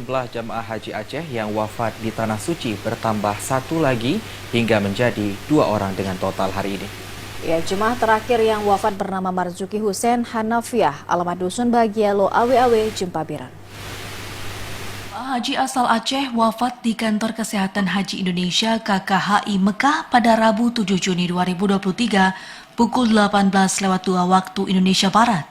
jumlah jamaah haji Aceh yang wafat di Tanah Suci bertambah satu lagi hingga menjadi 2 orang dengan total hari ini. Ya, jemaah terakhir yang wafat bernama Marzuki Hussein Hanafiah, alamat Dusun Bagialo, Awe-Awe, Jempabiran. Haji asal Aceh wafat di Kantor Kesehatan Haji Indonesia KKHI Mekah pada Rabu 7 Juni 2023 pukul 18:02 waktu Indonesia Barat.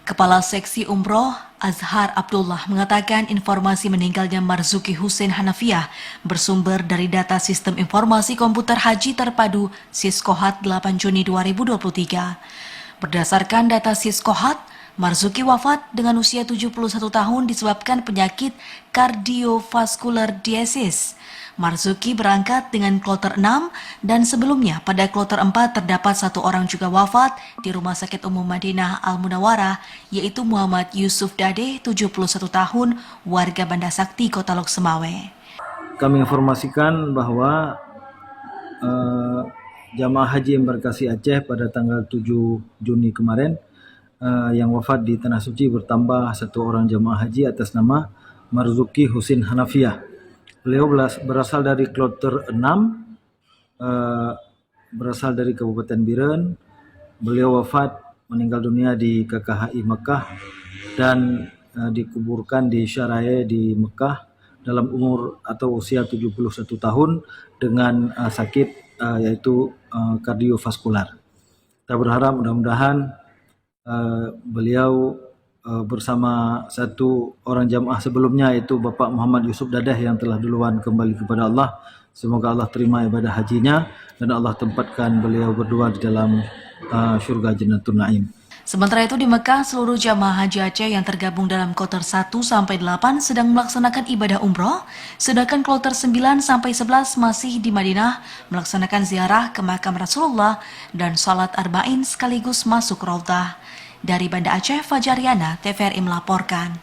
Kepala Seksi Umroh Azhar Abdullah mengatakan informasi meninggalnya Marzuki Hussein Hanafiah bersumber dari data Sistem Informasi Komputer Haji Terpadu Siskohat 8 Juni 2023. Berdasarkan data Siskohat, Marzuki wafat dengan usia 71 tahun disebabkan penyakit kardiovaskular disease. Marzuki berangkat dengan kloter 6 dan sebelumnya pada kloter 4 terdapat 1 orang juga wafat di Rumah Sakit Umum Madinah Al-Munawarah, yaitu Muhammad Yusuf Dade, 71 tahun, warga Banda Sakti, Kota Lok Semawe. Kami informasikan bahwa jamaah haji embarkasi Aceh pada tanggal 7 Juni kemarin yang wafat di Tanah Suci bertambah 1 orang jamaah haji atas nama Marzuki Hussein Hanafiah. Beliau berasal dari kloter 6, berasal dari Kabupaten Biren. Beliau wafat meninggal dunia di KKHI Mekah dan dikuburkan di Syaraye di Mekah dalam umur atau usia 71 tahun dengan sakit yaitu kardiovaskular. Kita berharap mudah-mudahan beliau bersama 1 orang jamaah sebelumnya yaitu Bapak Muhammad Yusuf Dadah yang telah duluan kembali kepada Allah. Semoga Allah terima ibadah hajinya dan Allah tempatkan beliau berdua di dalam syurga Jannatul Naim. Sementara itu di Mekah, seluruh jamaah haji Aceh yang tergabung dalam kloter 1 sampai 8 sedang melaksanakan ibadah umroh, sedangkan kloter 9 sampai 11 masih di Madinah melaksanakan ziarah ke makam Rasulullah dan salat arba'in sekaligus masuk Raudhah. Dari Banda Aceh, Fajariana, TVRI melaporkan.